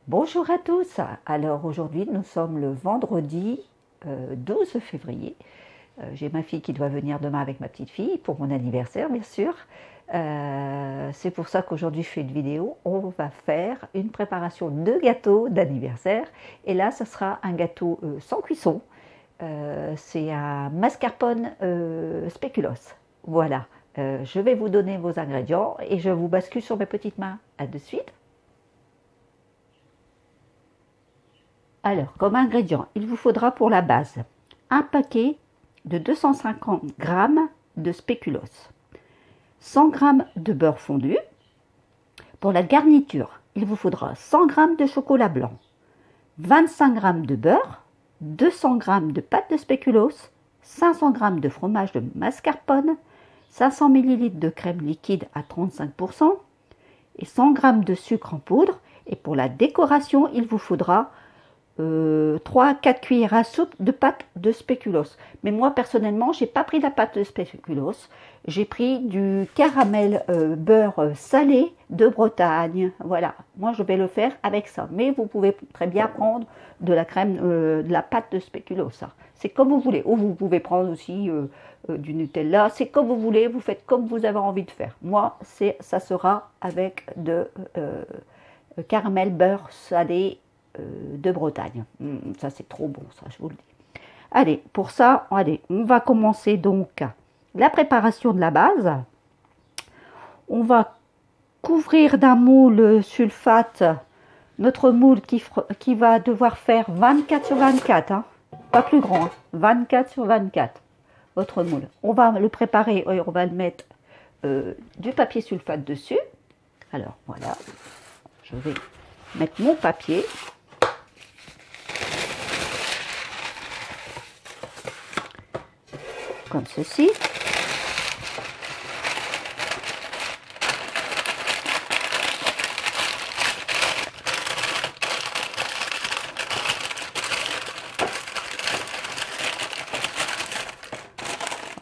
Bonjour à tous. Alors aujourd'hui nous sommes le vendredi 12 février. J'ai ma fille qui doit venir demain avec ma petite fille pour mon anniversaire bien sûr. C'est pour ça qu'aujourd'hui je fais une vidéo. On va faire une préparation de gâteau d'anniversaire. Et là ce sera un gâteau sans cuisson. C'est un mascarpone spéculoos. Voilà. Je vais vous donner vos ingrédients et je vous bascule sur mes petites mains. À de suite. Alors, comme ingrédient, il vous faudra pour la base un paquet de 250 g de spéculoos, 100 g de beurre fondu. Pour la garniture, il vous faudra 100 g de chocolat blanc, 25 g de beurre, 200 g de pâte de spéculoos, 500 g de fromage de mascarpone, 500 ml de crème liquide à 35% et 100 g de sucre en poudre. Et pour la décoration, il vous faudra 3 à 4 cuillères à soupe de pâte de spéculoos. Mais moi personnellement, j'ai pas pris la pâte de spéculoos, j'ai pris du caramel beurre salé de Bretagne. Voilà, moi je vais le faire avec ça. Mais vous pouvez très bien prendre de la crème, de la pâte de spéculoos. C'est comme vous voulez. Ou vous pouvez prendre aussi du Nutella. C'est comme vous voulez. Vous faites comme vous avez envie de faire. Moi, ça sera avec de caramel beurre salé de Bretagne. Ça c'est trop bon, ça je vous le dis. Allez, pour ça, on va commencer donc la préparation de la base. On va couvrir d'un moule sulfate notre moule qui va devoir faire 24 sur 24, hein, pas plus grand, 24 sur 24, votre moule. On va le préparer, on va le mettre du papier sulfate dessus. Alors voilà, je vais mettre mon papier. Comme ceci.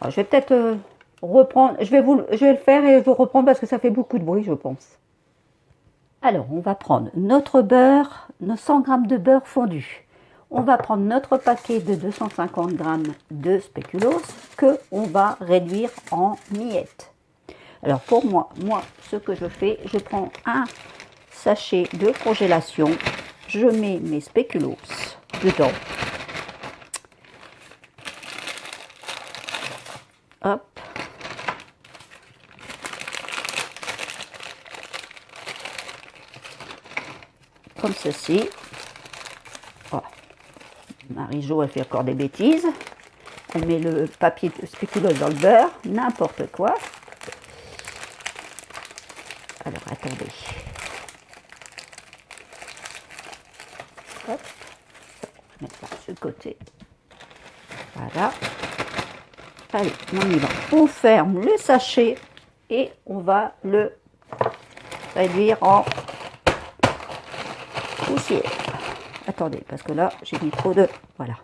Alors, je vais peut-être reprendre, je vais le faire et vous reprendre parce que ça fait beaucoup de bruit, je pense. Alors, on va prendre notre beurre, nos 100 g de beurre fondu. On va prendre notre paquet de 250 g de spéculoos que on va réduire en miettes. Alors pour moi, ce que je fais, je prends un sachet de congélation, je mets mes spéculoos dedans. Hop. Comme ceci. Voilà. Marie-Jo, elle fait encore des bêtises. Elle met le papier de spéculoos dans le beurre, n'importe quoi. Alors, attendez. Hop. On va mettre ça sur le côté. Voilà. Allez, on y va. On ferme le sachet et on va le réduire en poussière. Attendez, parce que là, j'ai mis trop de... Voilà.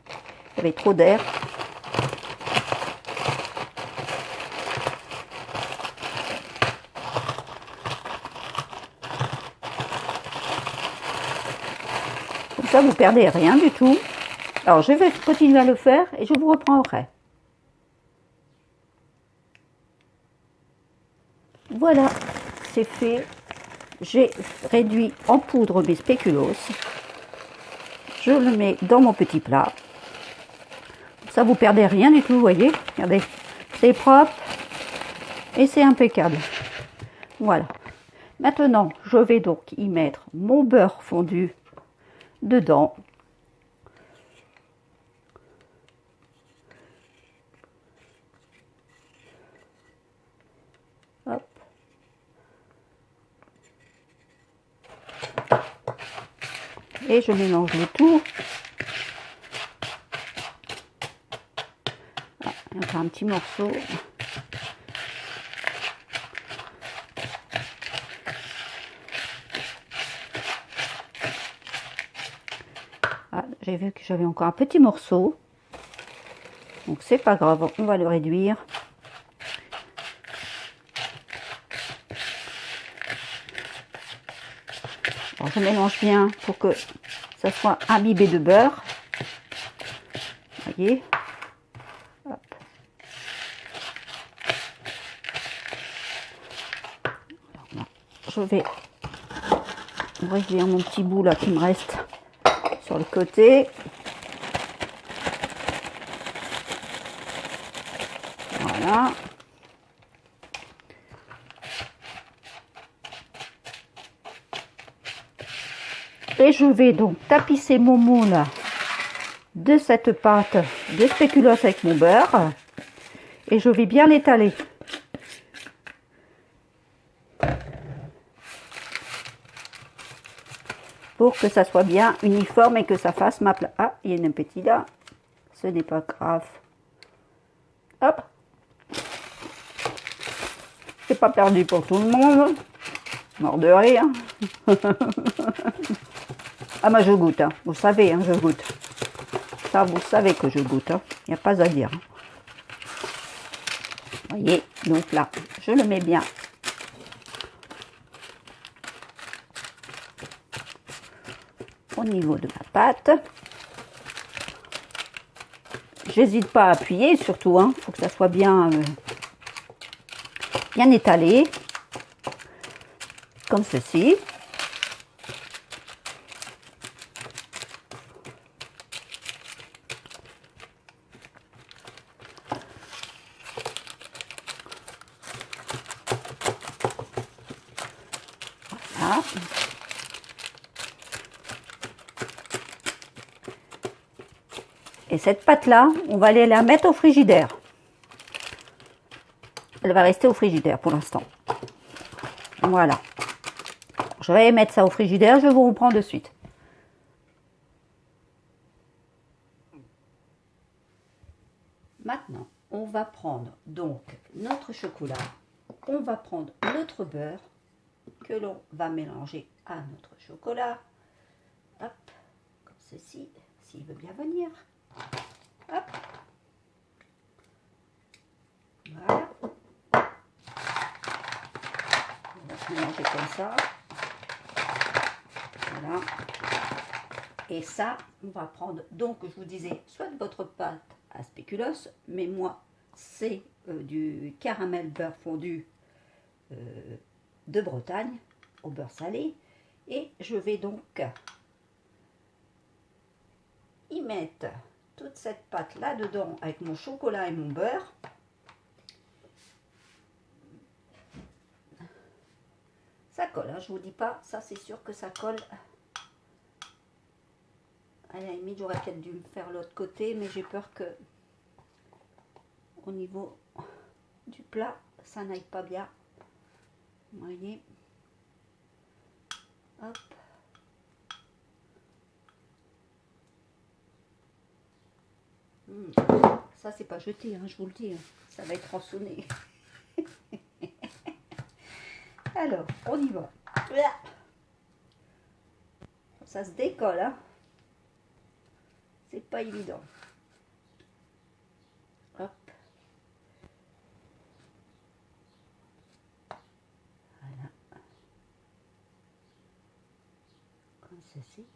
Il y avait trop d'air. Comme ça, vous perdez rien du tout. Alors, je vais continuer à le faire et je vous reprends après. Voilà, c'est fait. J'ai réduit en poudre mes spéculoos. Je le mets dans mon petit plat. Ça, vous perdez rien du tout, vous voyez. Regardez, c'est propre et c'est impeccable. Voilà. Maintenant, je vais donc y mettre mon beurre fondu dedans. Hop. Et je mélange le tout. Ah, il y a encore un petit morceau. Ah, j'ai vu que j'avais encore un petit morceau. Donc c'est pas grave, on va le réduire. Alors, je mélange bien pour que ça soit imbibé de beurre. Vous voyez. Hop. Alors, je vais ouvrir mon petit bout là qui me reste sur le côté. Voilà. Et je vais donc tapisser mon moule de cette pâte de spéculoos avec mon beurre. Et je vais bien l'étaler. Pour que ça soit bien uniforme et que ça fasse ma place. Ah, il y a un petit là. Ce n'est pas grave. Hop. C'est pas perdu pour tout le monde. Mort de rire. Ah, moi je goûte, hein. Vous savez, hein, je goûte. Ça, vous savez que je goûte. Il n'y a pas à dire. Vous voyez, donc là, je le mets bien. Au niveau de ma pâte. J'hésite pas à appuyer, surtout, hein. Faut que ça soit bien, bien étalé. Comme ceci. Voilà. Et cette pâte-là, on va aller la mettre au frigidaire. Elle va rester au frigidaire pour l'instant. Voilà. Je vais mettre ça au frigidaire, je vous reprends de suite. Maintenant, on va prendre donc notre chocolat. On va prendre notre beurre que l'on va mélanger à notre chocolat. Hop, comme ceci, s'il veut bien venir. Hop. Voilà. On va se mélanger comme ça. Voilà. Et ça, on va prendre, donc je vous disais, soit votre pâte à spéculoos, mais moi, c'est du caramel beurre fondu de Bretagne, au beurre salé. Et je vais donc y mettre toute cette pâte là-dedans avec mon chocolat et mon beurre. Ça colle, hein, je vous dis pas, ça c'est sûr que ça colle. À la limite, j'aurais peut-être dû me faire l'autre côté, mais j'ai peur que au niveau du plat, ça n'aille pas bien. Vous voyez. Hop. Ça, c'est pas jeté, hein, je vous le dis. Hein. Ça va être rançonné. Alors, on y va. Ça se décolle, hein. C'est pas évident. Hop. Voilà. Comme ceci.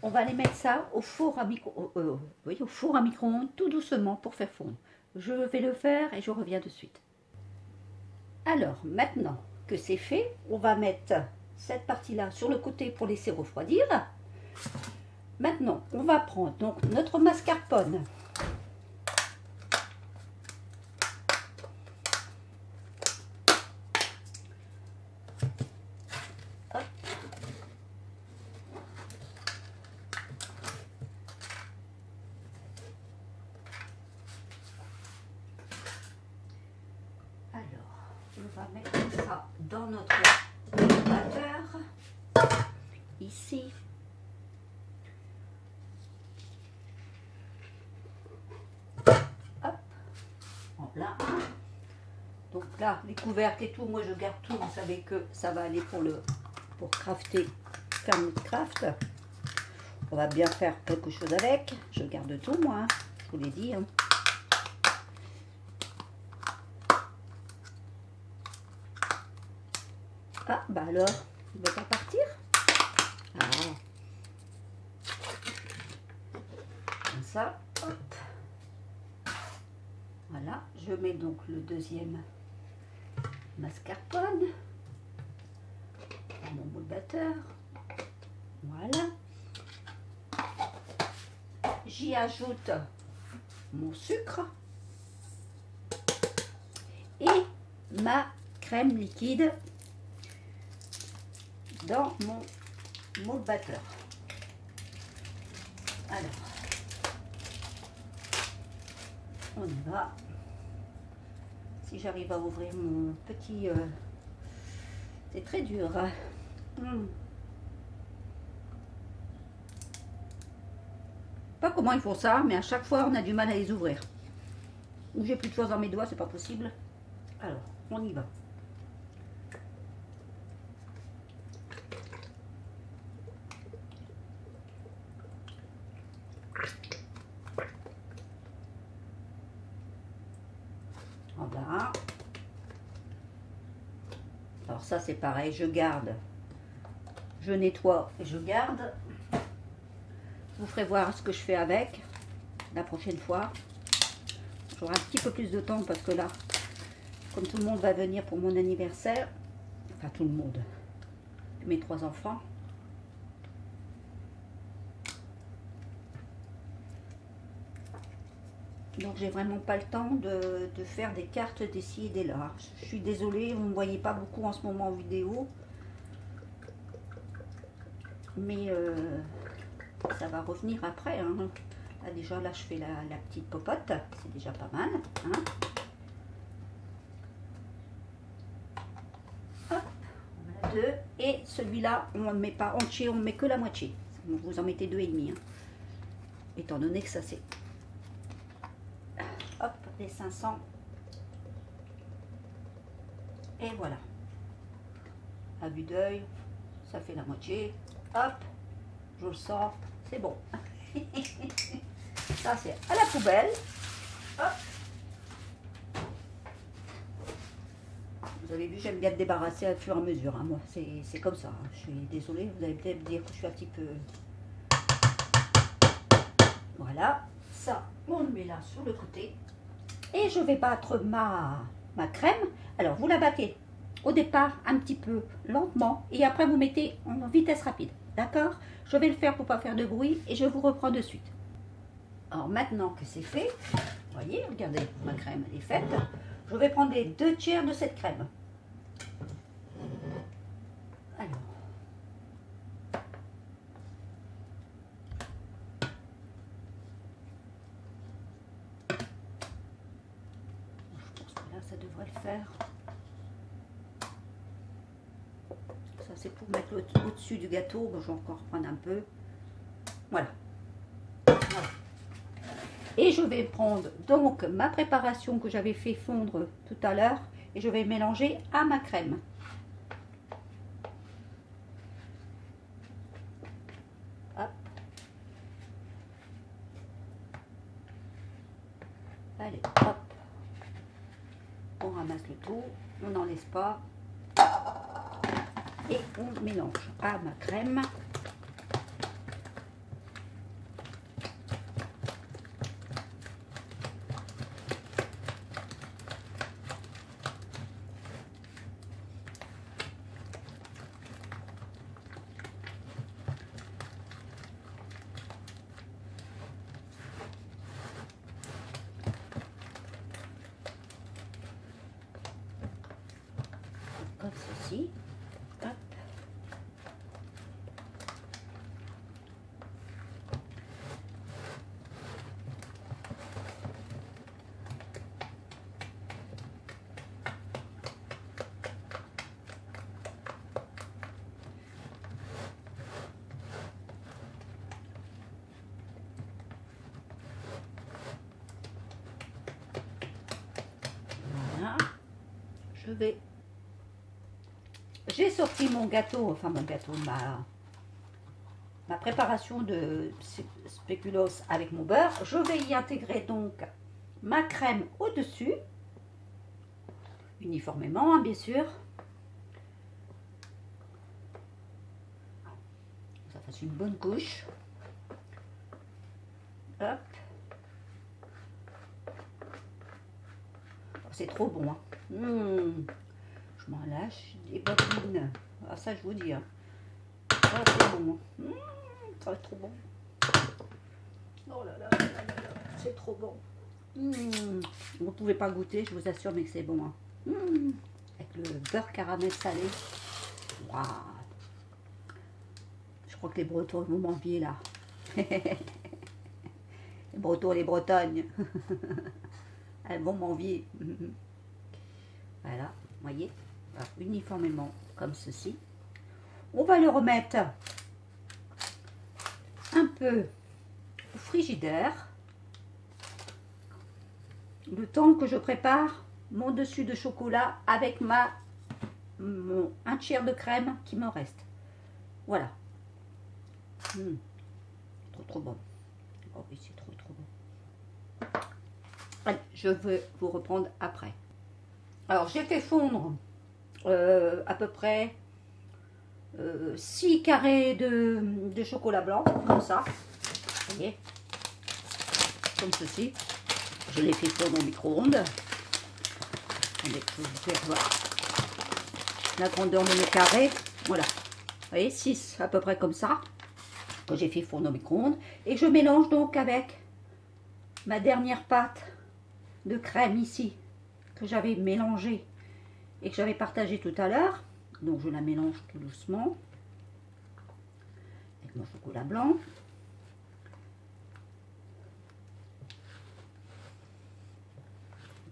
On va aller mettre ça au four à au four à micro-ondes tout doucement pour faire fondre. Je vais le faire et je reviens de suite. Alors, maintenant que c'est fait, on va mettre cette partie-là sur le côté pour laisser refroidir. Maintenant, on va prendre donc notre mascarpone. Hop. Alors, on va mettre ça dans notre batteur. Ici. Hop. Voilà. Donc là, les couvercles et tout, moi je garde tout. Vous savez que ça va aller pour crafter, faire notre craft. On va bien faire quelque chose avec. Je garde tout, moi. Hein, je vous l'ai dit. Hein. Ah, bah alors, il ne va pas partir. Ah. Comme ça, hop. Voilà, je mets donc le deuxième mascarpone dans mon moule batteur. Voilà. J'y ajoute mon sucre et ma crème liquide dans mon moule batteur. Alors, on y va. Si j'arrive à ouvrir mon petit... c'est très dur. Hein. Pas comment ils font ça, mais à chaque fois on a du mal à les ouvrir. Ou j'ai plus de choses dans mes doigts, c'est pas possible. Alors, on y va. Voilà. Alors ça c'est pareil, je garde. Je nettoie et je garde. Je vous ferai voir ce que je fais avec la prochaine fois. J'aurai un petit peu plus de temps parce que là, comme tout le monde va venir pour mon anniversaire, enfin tout le monde, mes 3 enfants. Donc j'ai vraiment pas le temps de faire des cartes d'ici et des là. Je suis désolée, vous ne me voyez pas beaucoup en ce moment en vidéo. Mais ça va revenir après. Hein. Là, déjà là je fais la petite popote, c'est déjà pas mal. Hein. Hop, on a 2. Et celui-là, on ne met pas entier, on ne met que la moitié. Vous en mettez 2,5. Hein. Étant donné que ça c'est... Hop, les 500. Et voilà. À vue d'œil, ça fait la moitié. Hop, je le sors, c'est bon. Ça c'est à la poubelle. Hop. Vous avez vu, j'aime bien me débarrasser à fur et à mesure. Hein. Moi, c'est comme ça. Hein. Je suis désolée, vous allez peut-être me dire que je suis un petit peu... Voilà, ça, on le met là sur le côté. Et je vais battre ma crème. Alors, vous la battez au départ un petit peu lentement et après vous mettez en vitesse rapide. D'accord? Je vais le faire pour ne pas faire de bruit et je vous reprends de suite. Alors, maintenant que c'est fait, vous voyez, regardez, ma crème elle est faite. Je vais prendre les 2 tiers de cette crème. Alors. Ça devrait le faire. Ça c'est pour mettre au-dessus du gâteau. Bon, je vais encore prendre un peu. Voilà. Voilà. Et je vais prendre donc ma préparation que j'avais fait fondre tout à l'heure et je vais mélanger à ma crème. Hop. Allez, hop. On ramasse le tout, on n'en laisse pas et on mélange à ma crème. Comme ceci. Hop. Voilà. Je vais... J'ai sorti mon gâteau, enfin mon gâteau, ma préparation de spéculoos avec mon beurre. Je vais y intégrer donc ma crème au-dessus, uniformément hein, bien sûr. C'est une bonne couche. Hop. C'est trop bon. Hein. Je m'en lâche des bottines. Ah, ça, je vous dis. Hein. Ça, c'est bon. Ça va être trop bon. Oh là là, là, là, là. C'est trop bon. Vous ne pouvez pas goûter, je vous assure, mais que c'est bon. Hein. Avec le beurre caramel salé. Waouh. Je crois que les Bretons vont m'envier là. Les Bretons et les Bretognes. Elles vont m'envier. Voilà, vous voyez, uniformément comme ceci. On va le remettre un peu au frigidaire. Le temps que je prépare mon dessus de chocolat avec un tiers de crème qui me reste. Voilà. Trop bon. Oh oui, c'est trop bon. Allez, je vais vous reprendre après. Alors, j'ai fait fondre à peu près 6 carrés de chocolat blanc, comme ça. Vous voyez, comme ceci. Je l'ai fait fondre au micro-ondes. Attendez, je vais vous faire voir la grandeur de mes carrés. Voilà. Vous voyez, 6 à peu près comme ça, que j'ai fait fondre au micro-ondes. Et je mélange donc avec ma dernière pâte de crème ici, que j'avais mélangée et que j'avais partagée tout à l'heure. Donc je la mélange tout doucement avec mon chocolat blanc.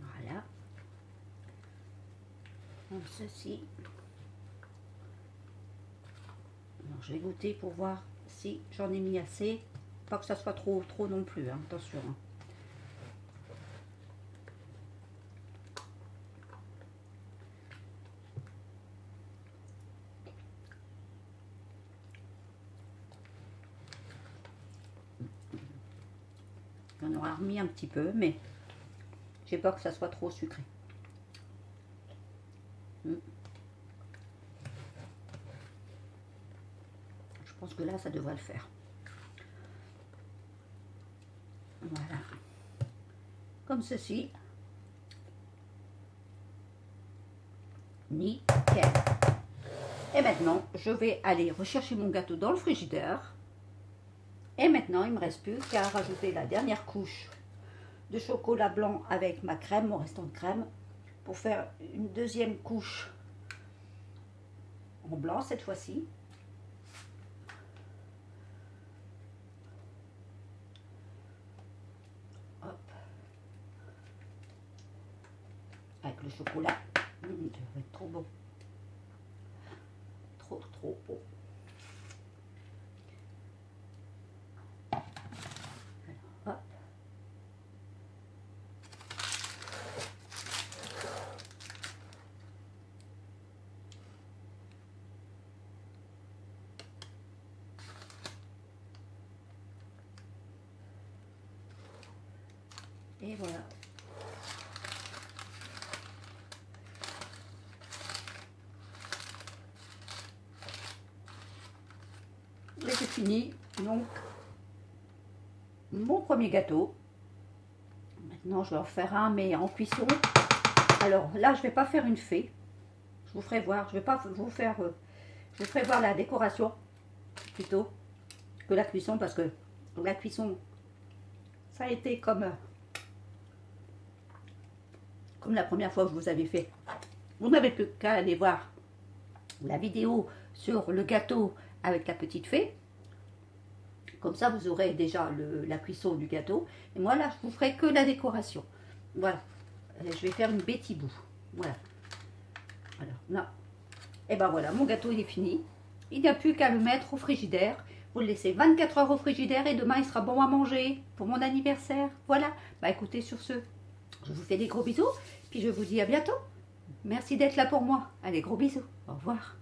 Voilà. Comme ceci. Alors, je vais goûter pour voir si j'en ai mis assez. Pas que ça soit trop non plus, hein. Attention. Hein. J'en aurais remis un petit peu, mais j'ai peur que ça soit trop sucré. Je pense que là, ça devrait le faire. Voilà. Comme ceci. Nickel. Et maintenant, je vais aller rechercher mon gâteau dans le frigidaire. Et maintenant, il ne me reste plus qu'à rajouter la dernière couche de chocolat blanc avec ma crème, mon restant de crème, pour faire une deuxième couche en blanc cette fois-ci. Hop. Avec le chocolat. Ça va être trop bon. Trop bon. Hop. Et voilà. Et c'est fini. Donc, mon premier gâteau. Maintenant, je vais en faire un, mais en cuisson. Alors là, je vais pas faire une fée. Je vous ferai voir. Je vais pas vous faire. Je vous ferai voir la décoration plutôt que la cuisson, parce que la cuisson, ça a été comme la première fois que je vous avais fait. Vous n'avez plus qu'à aller voir la vidéo sur le gâteau avec la petite fée. Comme ça, vous aurez déjà la cuisson du gâteau. Et moi, là, je vous ferai que la décoration. Voilà. Je vais faire une Betty Boo. Voilà. Alors, là. Et ben voilà, mon gâteau, il est fini. Il n'y a plus qu'à le mettre au frigidaire. Vous le laissez 24 heures au frigidaire et demain, il sera bon à manger pour mon anniversaire. Voilà. Bah écoutez, sur ce, je vous fais des gros bisous. Puis je vous dis à bientôt. Merci d'être là pour moi. Allez, gros bisous. Au revoir.